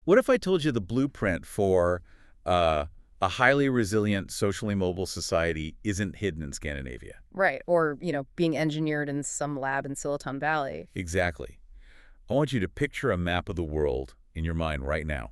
What if I told you the blueprint for a highly resilient, socially mobile society isn't hidden in Scandinavia? Right. Or, being engineered in some lab in Silicon Valley. Exactly. I want you to picture a map of the world in your mind right now.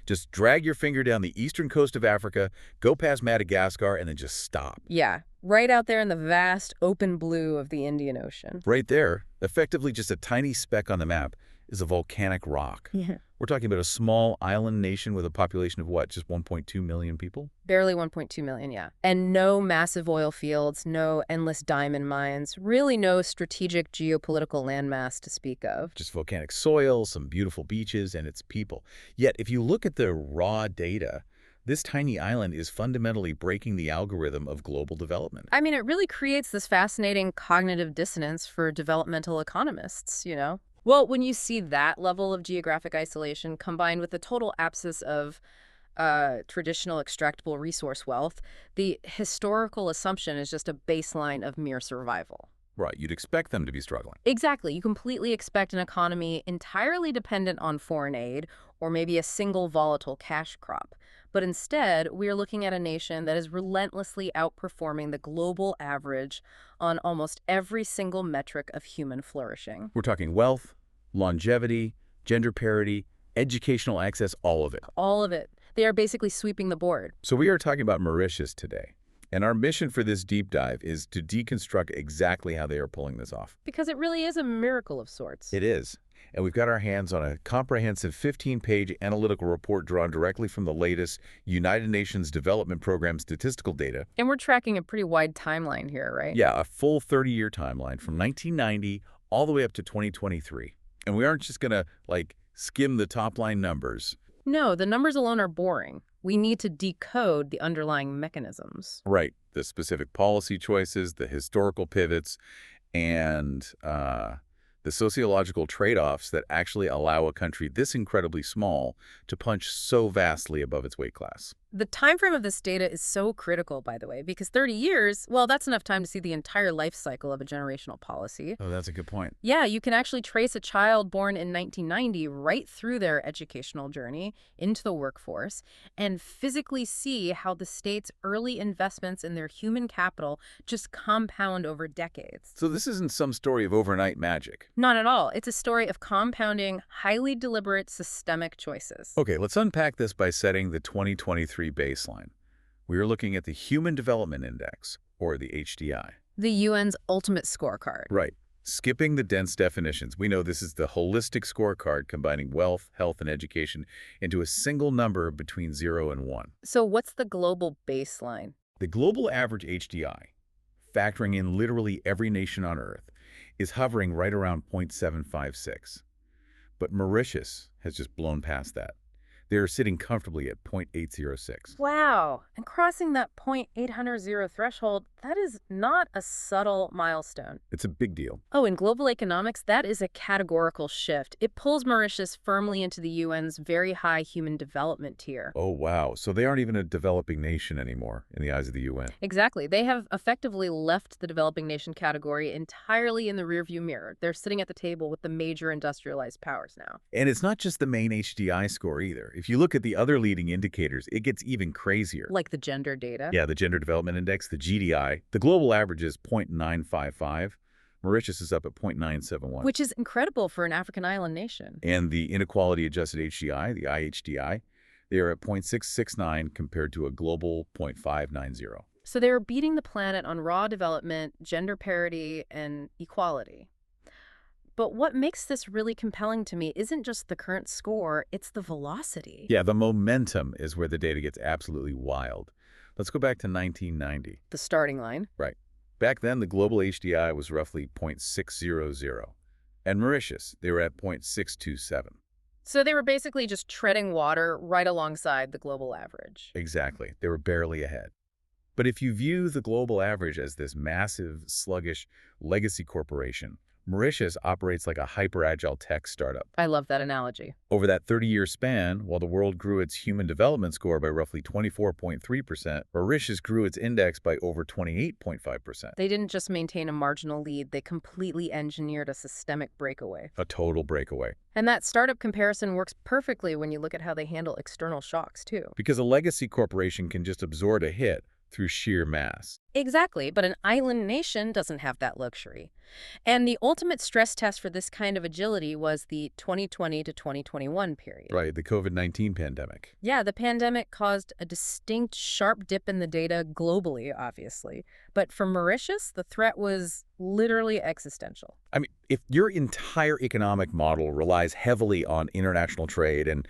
Just drag your finger down the eastern coast of Africa, go past Madagascar, and then just stop. Yeah. Right out there in the vast open blue of the Indian Ocean. Right there, effectively just a tiny speck on the map, is a volcanic rock. Yeah. We're talking about a small island nation with a population of what, just 1.2 million people? Barely 1.2 million, yeah. And no massive oil fields, no endless diamond mines, really no strategic geopolitical landmass to speak of. Just volcanic soil, some beautiful beaches, and its people. Yet, if you look at the raw data, this tiny island is fundamentally breaking the algorithm of global development. I mean, it really creates this fascinating cognitive dissonance for developmental economists. Well, when you see that level of geographic isolation combined with the total absence of traditional extractable resource wealth, the historical assumption is just a baseline of mere survival. Right, you'd expect them to be struggling. Exactly. You completely expect an economy entirely dependent on foreign aid or maybe a single volatile cash crop. But instead, we're looking at a nation that is relentlessly outperforming the global average on almost every single metric of human flourishing. We're talking wealth, longevity, gender parity, educational access, all of it. All of it. They are basically sweeping the board. So we are talking about Mauritius today. And our mission for this deep dive is to deconstruct exactly how they are pulling this off. Because it really is a miracle of sorts. It is. And we've got our hands on a comprehensive 15-page analytical report drawn directly from the latest United Nations Development Program statistical data. And we're tracking a pretty wide timeline here, right? Yeah, a full 30-year timeline from 1990 all the way up to 2023. And we aren't just going to, skim the top-line numbers. No, the numbers alone are boring. We need to decode the underlying mechanisms. Right. The specific policy choices, the historical pivots, and the sociological trade-offs that actually allow a country this incredibly small to punch so vastly above its weight class. The time frame of this data is so critical, by the way, because 30 years, well, that's enough time to see the entire life cycle of a generational policy. Oh, that's a good point. Yeah, you can actually trace a child born in 1990 right through their educational journey into the workforce and physically see how the state's early investments in their human capital just compound over decades. So this isn't some story of overnight magic. Not at all. It's a story of compounding, highly deliberate, systemic choices. Okay, let's unpack this by setting the 2023 baseline. We are looking at the Human Development Index, or the HDI. The UN's ultimate scorecard. Right. Skipping the dense definitions, we know this is the holistic scorecard combining wealth, health, and education into a single number between 0 and 1. So what's the global baseline? The global average HDI, factoring in literally every nation on Earth, is hovering right around 0.756. But Mauritius has just blown past that. They are sitting comfortably at 0.806. Wow. And crossing that 0.800 threshold, that is not a subtle milestone. It's a big deal. Oh, in global economics, that is a categorical shift. It pulls Mauritius firmly into the UN's very high human development tier. Oh, wow. So they aren't even a developing nation anymore in the eyes of the UN. Exactly. They have effectively left the developing nation category entirely in the rearview mirror. They're sitting at the table with the major industrialized powers now. And it's not just the main HDI score either. If you look at the other leading indicators, it gets even crazier. Like the gender data. Yeah, the Gender Development Index, the GDI. The global average is 0.955. Mauritius is up at 0.971. Which is incredible for an African island nation. And the Inequality Adjusted HDI, the IHDI, they are at 0.669 compared to a global 0.590. So they're beating the planet on raw development, gender parity, and equality. But what makes this really compelling to me isn't just the current score, it's the velocity. Yeah, the momentum is where the data gets absolutely wild. Let's go back to 1990. The starting line. Right. Back then, the global HDI was roughly 0.600. And Mauritius, they were at 0.627. So they were basically just treading water right alongside the global average. Exactly. They were barely ahead. But if you view the global average as this massive, sluggish legacy corporation, Mauritius operates like a hyper-agile tech startup. I love that analogy. Over that 30-year span, while the world grew its human development score by roughly 24.3%, Mauritius grew its index by over 28.5%. They didn't just maintain a marginal lead, they completely engineered a systemic breakaway. A total breakaway. And that startup comparison works perfectly when you look at how they handle external shocks, too. Because a legacy corporation can just absorb a hit through sheer mass. Exactly, but an island nation doesn't have that luxury. And the ultimate stress test for this kind of agility was the 2020 to 2021 period. Right, the COVID-19 pandemic. Yeah, the pandemic caused a distinct sharp dip in the data globally, obviously. But for Mauritius, the threat was literally existential. I mean, if your entire economic model relies heavily on international trade and,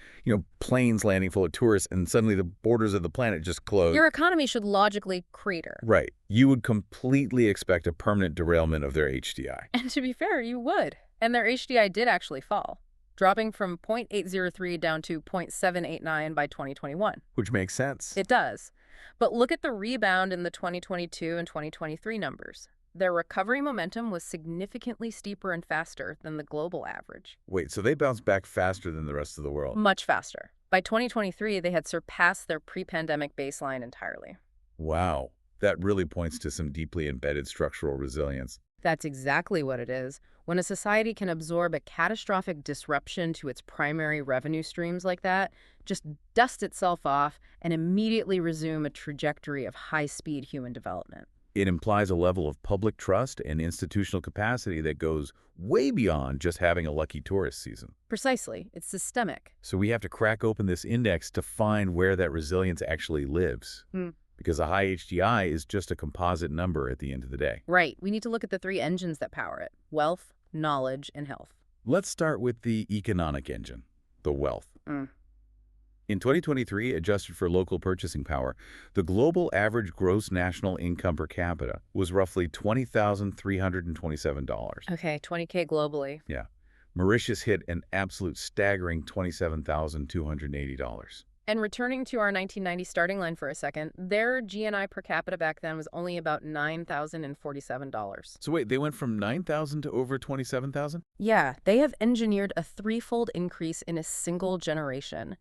planes landing full of tourists and suddenly the borders of the planet just close. Your economy should logically crater. Right. You would completely expect a permanent derailment of their HDI. And to be fair, you would. And their HDI did actually fall, dropping from 0.803 down to 0.789 by 2021. Which makes sense. It does. But look at the rebound in the 2022 and 2023 numbers. Their recovery momentum was significantly steeper and faster than the global average. Wait, so they bounced back faster than the rest of the world? Much faster. By 2023, they had surpassed their pre-pandemic baseline entirely. Wow. That really points to some deeply embedded structural resilience. That's exactly what it is. When a society can absorb a catastrophic disruption to its primary revenue streams like that, just dust itself off and immediately resume a trajectory of high-speed human development. It implies a level of public trust and institutional capacity that goes way beyond just having a lucky tourist season. Precisely. It's systemic. So we have to crack open this index to find where that resilience actually lives. Because a high HDI is just a composite number at the end of the day. Right. We need to look at the three engines that power it: wealth, knowledge, and health. Let's start with the economic engine, the wealth. In 2023, adjusted for local purchasing power, the global average gross national income per capita was roughly $20,327. Okay, $20K globally. Yeah. Mauritius hit an absolute staggering $27,280. And returning to our 1990 starting line for a second, their GNI per capita back then was only about $9,047. So wait, they went from 9,000 to over 27,000? Yeah, they have engineered a threefold increase in a single generation.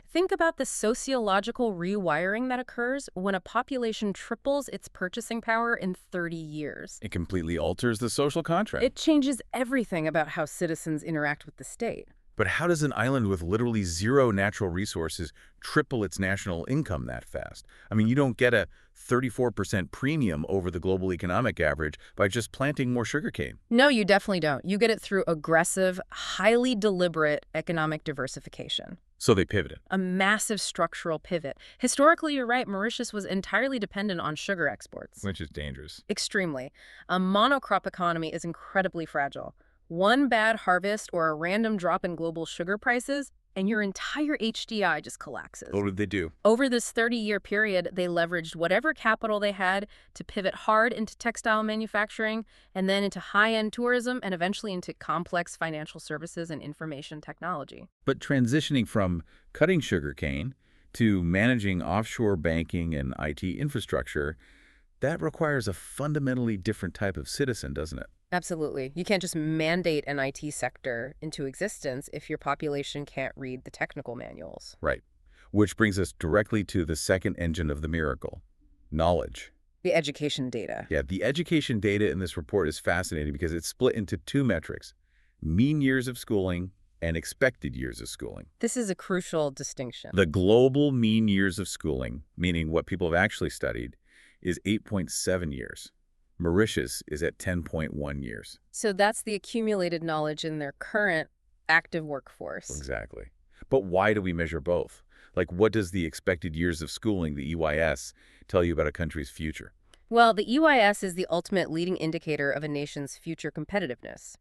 Think about the sociological rewiring that occurs when a population triples its purchasing power in 30 years. It completely alters the social contract. It changes everything about how citizens interact with the state. But how does an island with literally zero natural resources triple its national income that fast? I mean, you don't get a 34% premium over the global economic average by just planting more sugarcane. No, you definitely don't. You get it through aggressive, highly deliberate economic diversification. So they pivoted. A massive structural pivot. Historically, you're right, Mauritius was entirely dependent on sugar exports. Which is dangerous. Extremely. A monocrop economy is incredibly fragile. One bad harvest or a random drop in global sugar prices, and your entire HDI just collapses. What did they do? Over this 30-year period, they leveraged whatever capital they had to pivot hard into textile manufacturing, and then into high-end tourism, and eventually into complex financial services and information technology. But transitioning from cutting sugarcane to managing offshore banking and IT infrastructure, that requires a fundamentally different type of citizen, doesn't it? Absolutely. You can't just mandate an IT sector into existence if your population can't read the technical manuals. Right. Which brings us directly to the second engine of the miracle, knowledge. The education data. Yeah, the education data in this report is fascinating because it's split into two metrics, mean years of schooling and expected years of schooling. This is a crucial distinction. The global mean years of schooling, meaning what people have actually studied, is 8.7 years. Mauritius is at 10.1 years. So that's the accumulated knowledge in their current active workforce. Exactly. But why do we measure both? Like, what does the expected years of schooling, the EYS, tell you about a country's future? Well, the EYS is the ultimate leading indicator of a nation's future competitiveness.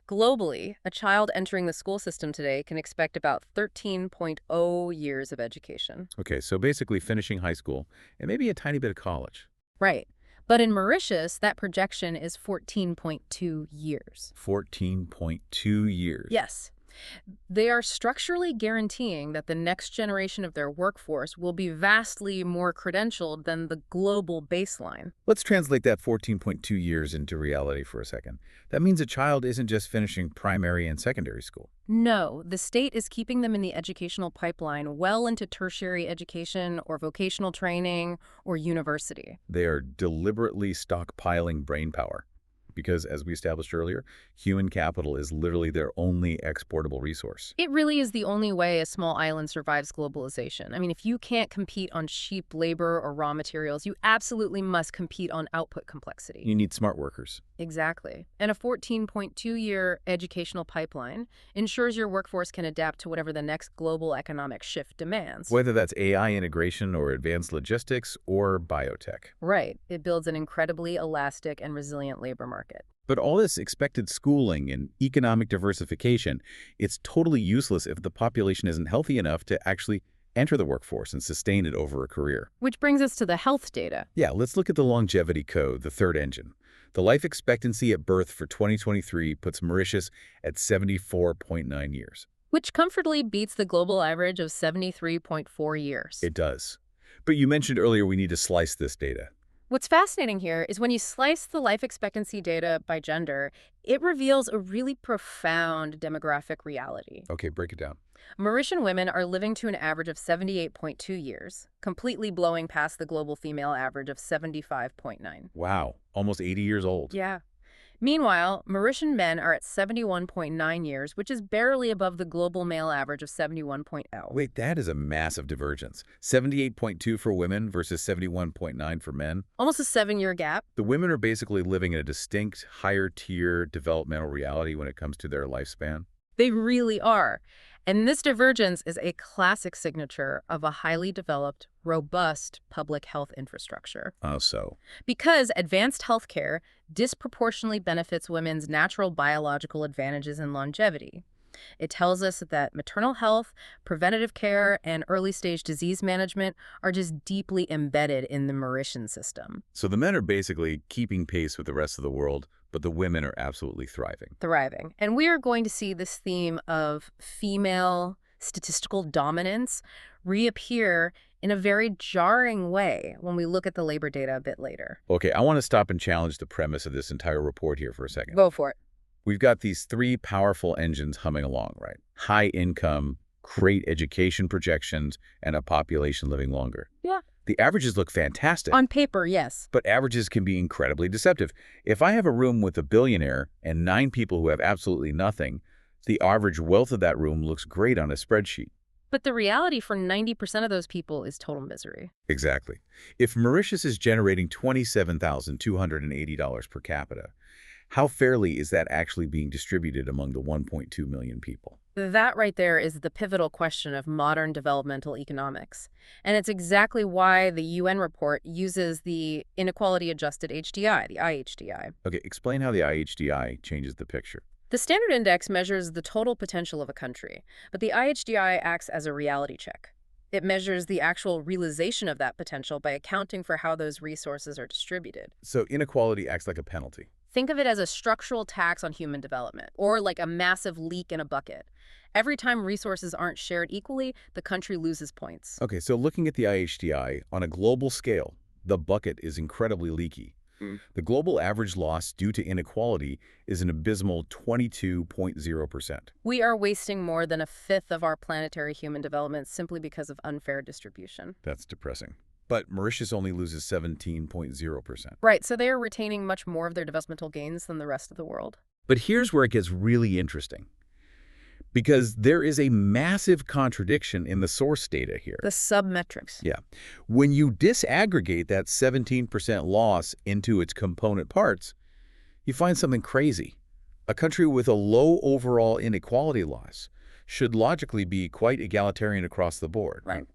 Globally, a child entering the school system today can expect about 13.0 years of education. Okay, so basically finishing high school and maybe a tiny bit of college. Right. But in Mauritius, that projection is 14.2 years. 14.2 years. Yes. They are structurally guaranteeing that the next generation of their workforce will be vastly more credentialed than the global baseline. Let's translate that 14.2 years into reality for a second. That means a child isn't just finishing primary and secondary school. No, the state is keeping them in the educational pipeline well into tertiary education or vocational training or university. They are deliberately stockpiling brain power. Because, as we established earlier, human capital is literally their only exportable resource. It really is the only way a small island survives globalization. I mean, if you can't compete on cheap labor or raw materials, you absolutely must compete on output complexity. You need smart workers. Exactly. And a 14.2-year educational pipeline ensures your workforce can adapt to whatever the next global economic shift demands. Whether that's AI integration or advanced logistics or biotech. Right. It builds an incredibly elastic and resilient labor market. But all this expected schooling and economic diversification, it's totally useless if the population isn't healthy enough to actually enter the workforce and sustain it over a career. Which brings us to the health data. Yeah, let's look at the longevity code, the third engine. The life expectancy at birth for 2023 puts Mauritius at 74.9 years. Which comfortably beats the global average of 73.4 years. It does. But you mentioned earlier we need to slice this data. What's fascinating here is when you slice the life expectancy data by gender, it reveals a really profound demographic reality. Okay, break it down. Mauritian women are living to an average of 78.2 years, completely blowing past the global female average of 75.9. Wow, almost 80 years old. Yeah. Meanwhile, Mauritian men are at 71.9 years, which is barely above the global male average of 71.0. Wait, that is a massive divergence. 78.2 for women versus 71.9 for men. Almost a 7-year gap. The women are basically living in a distinct, higher-tier developmental reality when it comes to their lifespan. They really are. And this divergence is a classic signature of a highly developed, robust public health infrastructure. So? Because advanced healthcare disproportionately benefits women's natural biological advantages in longevity. It tells us that maternal health, preventative care, and early-stage disease management are just deeply embedded in the Mauritian system. So the men are basically keeping pace with the rest of the world, but the women are absolutely thriving. Thriving. And we are going to see this theme of female statistical dominance reappear in a very jarring way when we look at the labor data a bit later. Okay, I want to stop and challenge the premise of this entire report here for a second. Go for it. We've got these three powerful engines humming along, right? High income, great education projections, and a population living longer. Yeah. The averages look fantastic. On paper, yes. But averages can be incredibly deceptive. If I have a room with a billionaire and 9 people who have absolutely nothing, the average wealth of that room looks great on a spreadsheet. But the reality for 90% of those people is total misery. Exactly. If Mauritius is generating $27,280 per capita, how fairly is that actually being distributed among the 1.2 million people? That right there is the pivotal question of modern developmental economics. And it's exactly why the UN report uses the inequality-adjusted HDI, the IHDI. Okay, explain how the IHDI changes the picture. The standard index measures the total potential of a country, but the IHDI acts as a reality check. It measures the actual realization of that potential by accounting for how those resources are distributed. So inequality acts like a penalty. Think of it as a structural tax on human development, or like a massive leak in a bucket. Every time resources aren't shared equally, the country loses points. Okay, so looking at the IHDI, on a global scale, the bucket is incredibly leaky. The global average loss due to inequality is an abysmal 22.0%. We are wasting more than a fifth of our planetary human development simply because of unfair distribution. That's depressing. But Mauritius only loses 17.0%. Right, so they are retaining much more of their developmental gains than the rest of the world. But here's where it gets really interesting. Because there is a massive contradiction in the source data here. The submetrics. Yeah. When you disaggregate that 17% loss into its component parts, you find something crazy. A country with a low overall inequality loss should logically be quite egalitarian across the board. Right.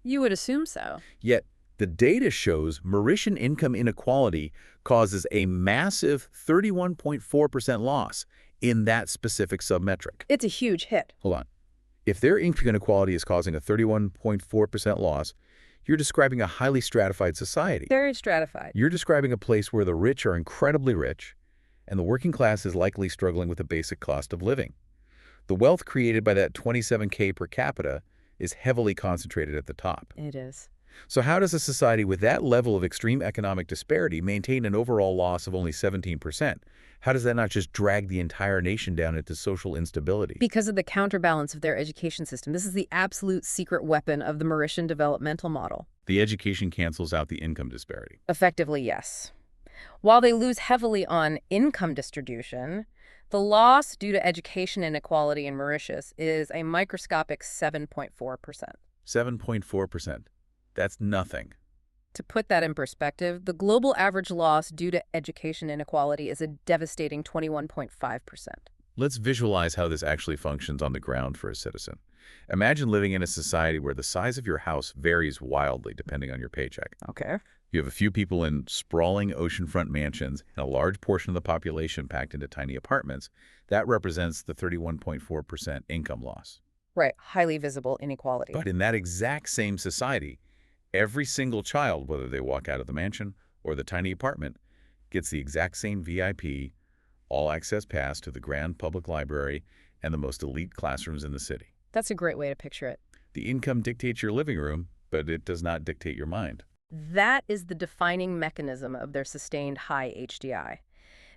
You would assume so. Yet, the data shows Mauritian income inequality causes a massive 31.4% loss in that specific submetric. It's a huge hit. Hold on. If their income inequality is causing a 31.4% loss, you're describing a highly stratified society. Very stratified. You're describing a place where the rich are incredibly rich, and the working class is likely struggling with the basic cost of living. The wealth created by that 27K per capita is heavily concentrated at the top. It is. So how does a society with that level of extreme economic disparity maintain an overall loss of only 17%? How does that not just drag the entire nation down into social instability? Because of the counterbalance of their education system. This is the absolute secret weapon of the Mauritian developmental model. The education cancels out the income disparity. Effectively, yes. While they lose heavily on income distribution, the loss due to education inequality in Mauritius is a microscopic 7.4%. 7.4%. That's nothing. To put that in perspective, the global average loss due to education inequality is a devastating 21.5%. Let's visualize how this actually functions on the ground for a citizen. Imagine living in a society where the size of your house varies wildly depending on your paycheck. Okay. You have a few people in sprawling oceanfront mansions and a large portion of the population packed into tiny apartments. That represents the 31.4% income loss. Right. Highly visible inequality. But in that exact same society, every single child, whether they walk out of the mansion or the tiny apartment, gets the exact same VIP, all-access pass to the grand public library and the most elite classrooms in the city. That's a great way to picture it. The income dictates your living room, but it does not dictate your mind. That is the defining mechanism of their sustained high HDI.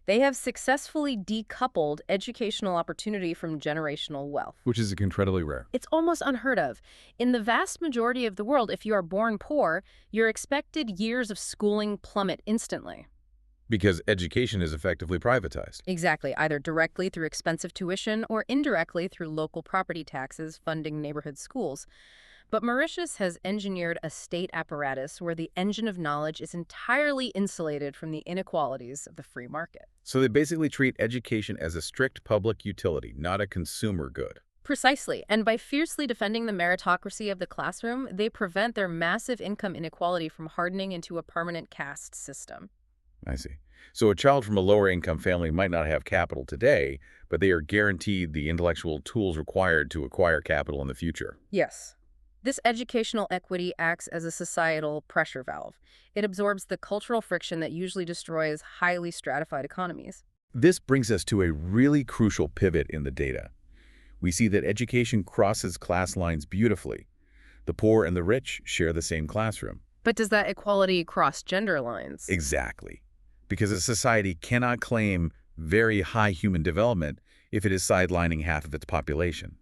They have successfully decoupled educational opportunity from generational wealth. Which is incredibly rare. It's almost unheard of. In the vast majority of the world, if you are born poor, your expected years of schooling plummet instantly. Because education is effectively privatized. Exactly, either directly through expensive tuition or indirectly through local property taxes funding neighborhood schools. But Mauritius has engineered a state apparatus where the engine of knowledge is entirely insulated from the inequalities of the free market. So they basically treat education as a strict public utility, not a consumer good. Precisely, and by fiercely defending the meritocracy of the classroom, they prevent their massive income inequality from hardening into a permanent caste system. I see. So a child from a lower-income family might not have capital today, but they are guaranteed the intellectual tools required to acquire capital in the future. Yes. This educational equity acts as a societal pressure valve. It absorbs the cultural friction that usually destroys highly stratified economies. This brings us to a really crucial pivot in the data. We see that education crosses class lines beautifully. The poor and the rich share the same classroom. But does that equality cross gender lines? Exactly. Because a society cannot claim very high human development if it is sidelining half of its population.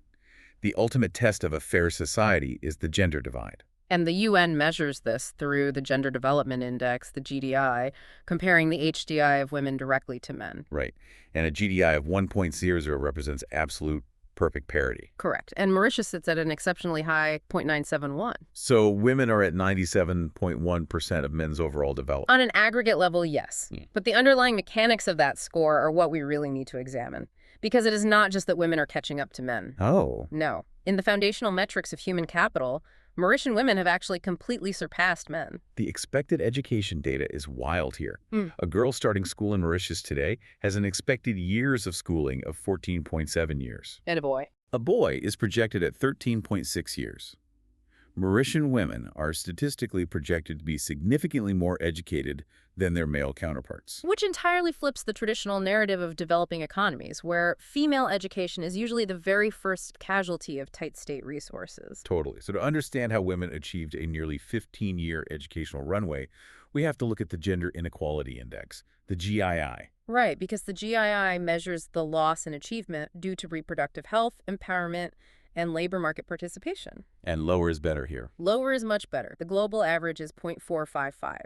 The ultimate test of a fair society is the gender divide. And the UN measures this through the Gender Development Index, the GDI, comparing the HDI of women directly to men. Right. And a GDI of 1.00 represents absolute perfect parity. Correct. And Mauritius sits at an exceptionally high 0.971. So women are at 97.1% of men's overall development. On an aggregate level, yes. But the underlying mechanics of that score are what we really need to examine. Because it is not just that women are catching up to men. Oh. No. In the foundational metrics of human capital, Mauritian women have actually completely surpassed men. The expected education data is wild here. A girl starting school in Mauritius today has an expected years of schooling of 14.7 years. And a boy. A boy is projected at 13.6 years. Mauritian women are statistically projected to be significantly more educated than their male counterparts. Which entirely flips the traditional narrative of developing economies, where female education is usually the very first casualty of tight state resources. Totally. So to understand how women achieved a nearly 15-year educational runway, we have to look at the Gender Inequality Index, the GII. Right, because the GII measures the loss in achievement due to reproductive health, empowerment, and labor market participation. And lower is better here. Lower is much better. The global average is 0.455.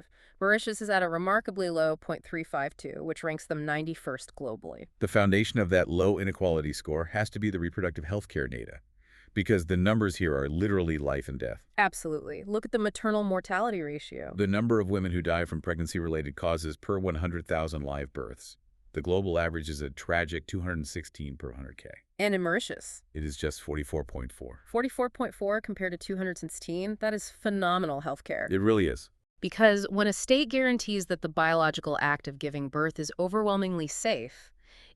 Mauritius is at a remarkably low 0.352, which ranks them 91st globally. The foundation of that low inequality score has to be the reproductive health care data, because the numbers here are literally life and death. Absolutely. Look at the maternal mortality ratio. The number of women who die from pregnancy-related causes per 100,000 live births. The global average is a tragic 216 per 100K. And in Mauritius, It is just 44.4. 44.4 compared to 216, that is phenomenal healthcare. It really is. Because when a state guarantees that the biological act of giving birth is overwhelmingly safe,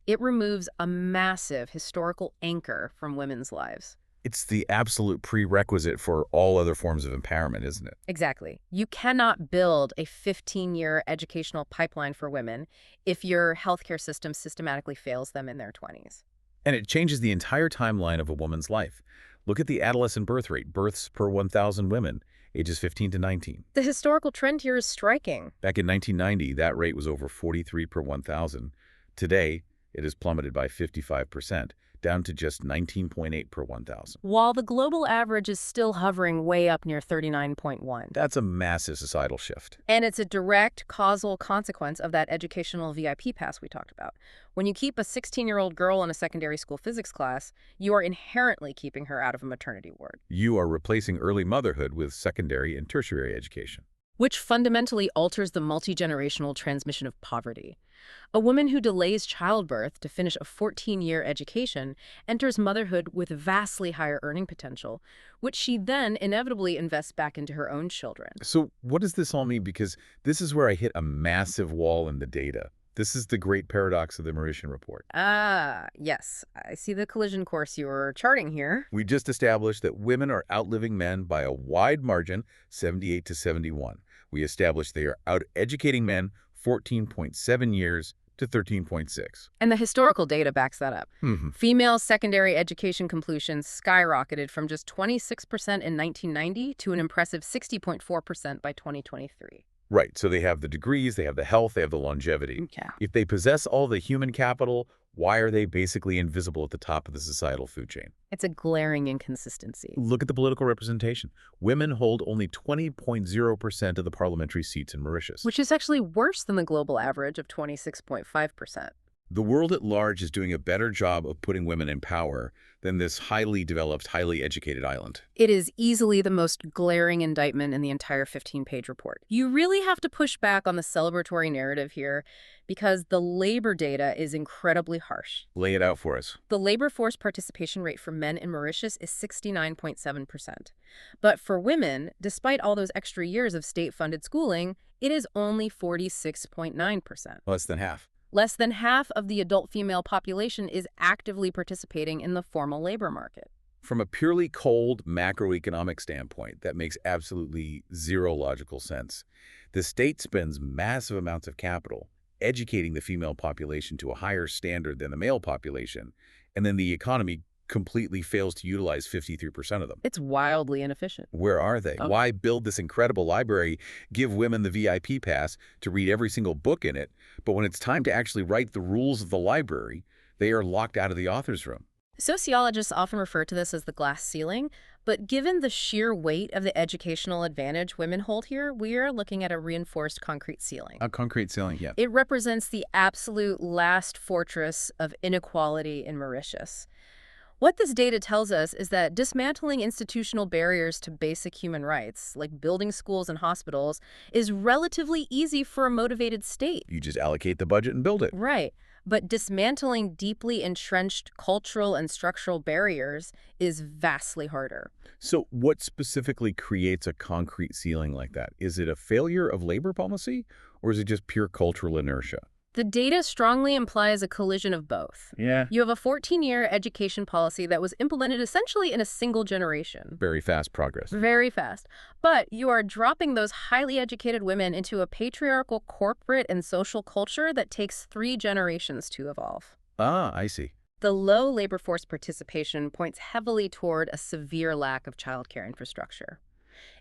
it removes a massive historical anchor from women's lives. It's the absolute prerequisite for all other forms of empowerment, isn't it? Exactly. You cannot build a 15-year educational pipeline for women if your healthcare system systematically fails them in their 20s. And it changes the entire timeline of a woman's life. Look at the adolescent birth rate, births per 1,000 women, ages 15 to 19. The historical trend here is striking. Back in 1990, that rate was over 43 per 1,000. Today, it has plummeted by 55%, down to just 19.8 per 1,000. While the global average is still hovering way up near 39.1. That's a massive societal shift. And it's a direct causal consequence of that educational VIP pass we talked about. When you keep a 16-year-old girl in a secondary school physics class, you are inherently keeping her out of a maternity ward. You are replacing early motherhood with secondary and tertiary education. Which fundamentally alters the multi-generational transmission of poverty. A woman who delays childbirth to finish a 14-year education enters motherhood with vastly higher earning potential, which she then inevitably invests back into her own children. So what does this all mean? Because this is where I hit a massive wall in the data. This is the great paradox of the Mauritian report. Ah, yes. I see the collision course you're charting here. We just established that women are outliving men by a wide margin, 78 to 71. We established they are out-educating men 14.7 years to 13.6. And the historical data backs that up. Mm-hmm. Female secondary education completion skyrocketed from just 26% in 1990 to an impressive 60.4% by 2023. Right, so they have the degrees, they have the health, they have the longevity. Yeah. If they possess all the human capital, why are they basically invisible at the top of the societal food chain? It's a glaring inconsistency. Look at the political representation. Women hold only 20.0% of the parliamentary seats in Mauritius. Which is actually worse than the global average of 26.5%. The world at large is doing a better job of putting women in power than this highly developed, highly educated island. It is easily the most glaring indictment in the entire 15-page report. You really have to push back on the celebratory narrative here because the labor data is incredibly harsh. Lay it out for us. The labor force participation rate for men in Mauritius is 69.7%. But for women, despite all those extra years of state-funded schooling, it is only 46.9%. Less than half. Less than half of the adult female population is actively participating in the formal labor market. From a purely cold macroeconomic standpoint, that makes absolutely zero logical sense. The state spends massive amounts of capital educating the female population to a higher standard than the male population, and then the economy completely fails to utilize 53% of them. It's wildly inefficient. Where are they? Oh. Why build this incredible library, give women the VIP pass to read every single book in it, but when it's time to actually write the rules of the library, they are locked out of the author's room? Sociologists often refer to this as the glass ceiling, but given the sheer weight of the educational advantage women hold here, we are looking at a reinforced concrete ceiling. A concrete ceiling, yeah. It represents the absolute last fortress of inequality in Mauritius. What this data tells us is that dismantling institutional barriers to basic human rights, like building schools and hospitals, is relatively easy for a motivated state. You just allocate the budget and build it. Right. But dismantling deeply entrenched cultural and structural barriers is vastly harder. So what specifically creates a concrete ceiling like that? Is it a failure of labor policy, or is it just pure cultural inertia? The data strongly implies a collision of both. Yeah. You have a 14-year education policy that was implemented essentially in a single generation. Very fast progress. Very fast. But you are dropping those highly educated women into a patriarchal corporate and social culture that takes 3 generations to evolve. Ah, I see. The low labor force participation points heavily toward a severe lack of childcare infrastructure.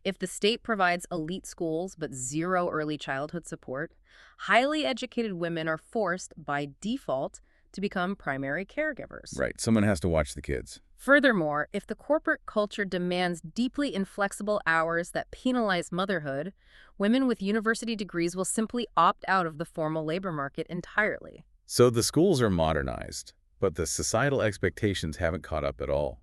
If the state provides elite schools but zero early childhood support, highly educated women are forced, by default, to become primary caregivers. Right. Someone has to watch the kids. Furthermore, if the corporate culture demands deeply inflexible hours that penalize motherhood, women with university degrees will simply opt out of the formal labor market entirely. So the schools are modernized, but the societal expectations haven't caught up at all.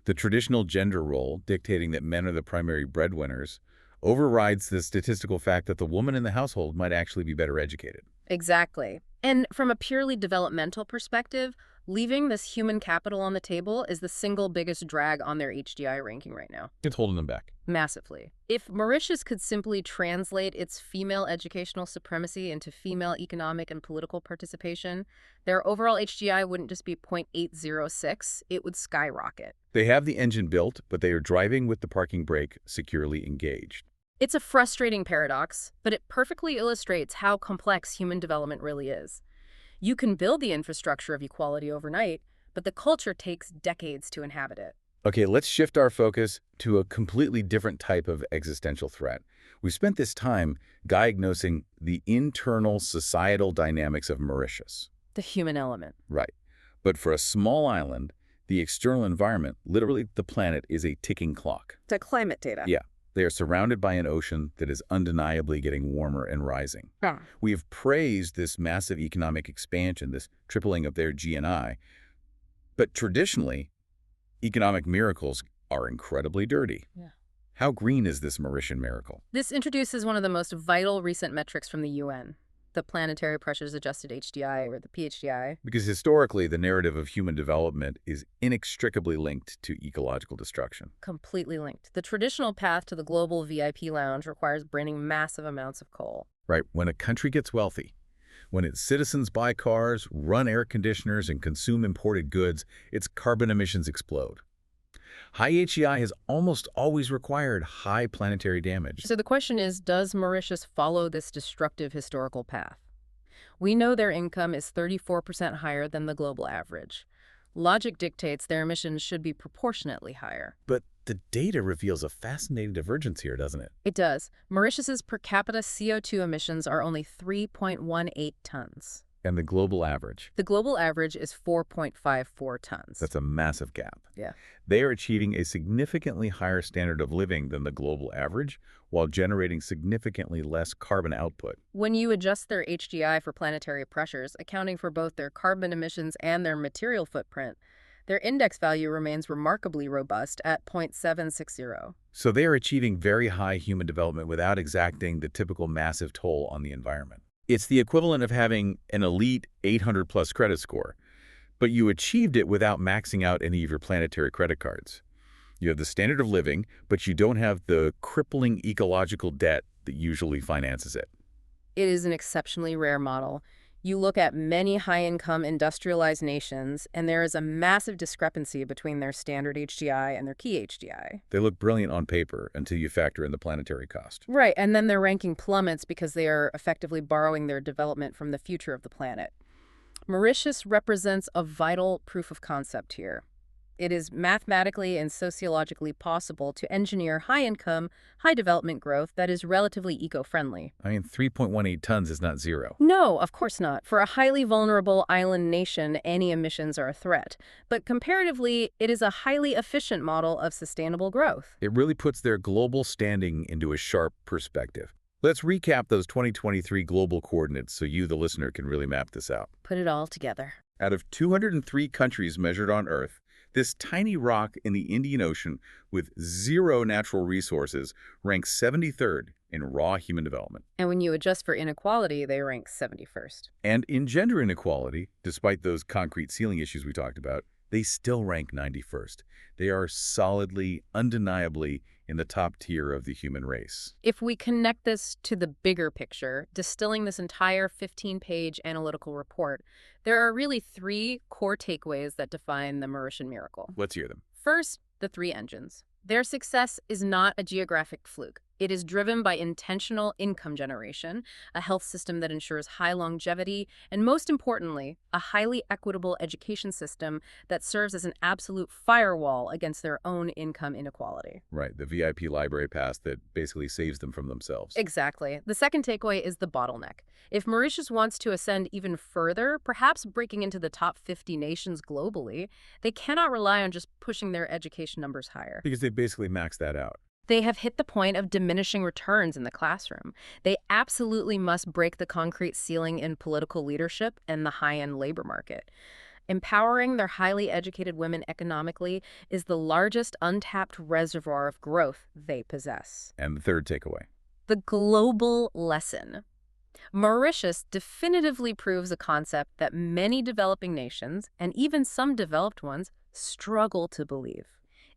The traditional gender role, dictating that men are the primary breadwinners, overrides the statistical fact that the woman in the household might actually be better educated. Exactly. And from a purely developmental perspective, leaving this human capital on the table is the single biggest drag on their HDI ranking right now. It's holding them back. Massively. If Mauritius could simply translate its female educational supremacy into female economic and political participation, their overall HDI wouldn't just be 0.806, it would skyrocket. They have the engine built, but they are driving with the parking brake securely engaged. It's a frustrating paradox, but it perfectly illustrates how complex human development really is. You can build the infrastructure of equality overnight, but the culture takes decades to inhabit it. Okay, let's shift our focus to a completely different type of existential threat. We spent this time diagnosing the internal societal dynamics of Mauritius. The human element. Right. But for a small island, the external environment, literally the planet, is a ticking clock. The climate data. Yeah. They are surrounded by an ocean that is undeniably getting warmer and rising. Yeah. We have praised this massive economic expansion, this tripling of their GNI, but traditionally, economic miracles are incredibly dirty. Yeah. How green is this Mauritian miracle? This introduces one of the most vital recent metrics from the UN, the Planetary Pressures Adjusted HDI, or the PHDI. Because historically, the narrative of human development is inextricably linked to ecological destruction. Completely linked. The traditional path to the global VIP lounge requires burning massive amounts of coal. Right. When a country gets wealthy, when its citizens buy cars, run air conditioners, and consume imported goods, its carbon emissions explode. High HEI has almost always required high planetary damage. So the question is, does Mauritius follow this destructive historical path? We know their income is 34% higher than the global average. Logic dictates their emissions should be proportionately higher. But the data reveals a fascinating divergence here, doesn't it? It does. Mauritius's per capita CO2 emissions are only 3.18 tons. And the global average? The global average is 4.54 tons. That's a massive gap. Yeah. They are achieving a significantly higher standard of living than the global average while generating significantly less carbon output. When you adjust their HDI for planetary pressures, accounting for both their carbon emissions and their material footprint, their index value remains remarkably robust at 0.760. So they are achieving very high human development without exacting the typical massive toll on the environment. It's the equivalent of having an elite 800-plus credit score, but you achieved it without maxing out any of your planetary credit cards. You have the standard of living, but you don't have the crippling ecological debt that usually finances it. It is an exceptionally rare model. You look at many high-income industrialized nations, and there is a massive discrepancy between their standard HDI and their key HDI. They look brilliant on paper until you factor in the planetary cost. Right, and then their ranking plummets because they are effectively borrowing their development from the future of the planet. Mauritius represents a vital proof of concept here. It is mathematically and sociologically possible to engineer high-income, high-development growth that is relatively eco-friendly. I mean, 3.18 tons is not zero. No, of course not. For a highly vulnerable island nation, any emissions are a threat. But comparatively, it is a highly efficient model of sustainable growth. It really puts their global standing into a sharp perspective. Let's recap those 2023 global coordinates so you, the listener, can really map this out. Put it all together. Out of 203 countries measured on Earth, this tiny rock in the Indian Ocean with zero natural resources ranks 73rd in raw human development. And when you adjust for inequality, they rank 71st. And in gender inequality, despite those concrete ceiling issues we talked about, they still rank 91st. They are solidly, undeniably in the top tier of the human race. If we connect this to the bigger picture, distilling this entire 15-page analytical report, there are really three core takeaways that define the Mauritian miracle. Let's hear them. First, the three engines. Their success is not a geographic fluke. It is driven by intentional income generation, a health system that ensures high longevity, and most importantly, a highly equitable education system that serves as an absolute firewall against their own income inequality. Right, the VIP library pass that basically saves them from themselves. Exactly. The second takeaway is the bottleneck. If Mauritius wants to ascend even further, perhaps breaking into the top 50 nations globally, they cannot rely on just pushing their education numbers higher. Because they basically maxed that out. They have hit the point of diminishing returns in the classroom. They absolutely must break the concrete ceiling in political leadership and the high-end labor market. Empowering their highly educated women economically is the largest untapped reservoir of growth they possess. And the third takeaway. The global lesson. Mauritius definitively proves a concept that many developing nations, and even some developed ones, struggle to believe.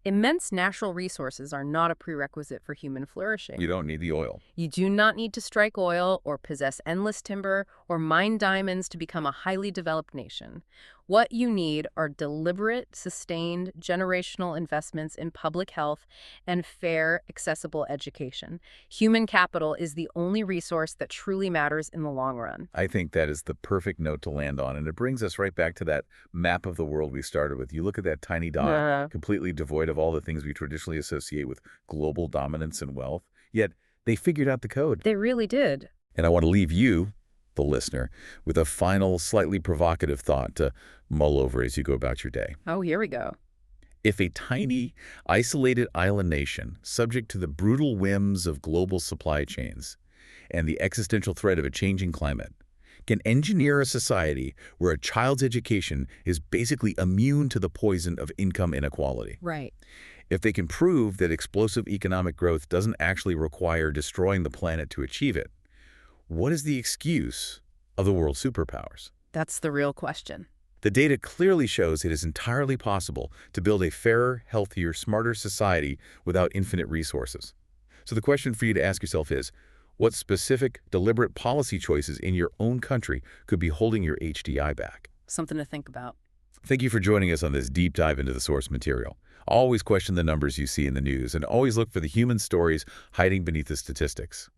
Immense natural resources are not a prerequisite for human flourishing. You don't need the oil. You do not need to strike oil or possess endless timber or mine diamonds to become a highly developed nation. What you need are deliberate, sustained, generational investments in public health and fair, accessible education. Human capital is the only resource that truly matters in the long run. I think that is the perfect note to land on, and it brings us right back to that map of the world we started with. You look at that tiny dot, completely devoid of all the things we traditionally associate with global dominance and wealth, yet they figured out the code. They really did. And I want to leave you, the listener, with a final, slightly provocative thought to mull over as you go about your day. Oh, here we go. If a tiny, isolated island nation, subject to the brutal whims of global supply chains and the existential threat of a changing climate, can engineer a society where a child's education is basically immune to the poison of income inequality. Right. If they can prove that explosive economic growth doesn't actually require destroying the planet to achieve it, what is the excuse of the world superpowers? That's the real question. The data clearly shows it is entirely possible to build a fairer, healthier, smarter society without infinite resources. So the question for you to ask yourself is, what specific, deliberate policy choices in your own country could be holding your HDI back? Something to think about. Thank you for joining us on this deep dive into the source material. Always question the numbers you see in the news and always look for the human stories hiding beneath the statistics.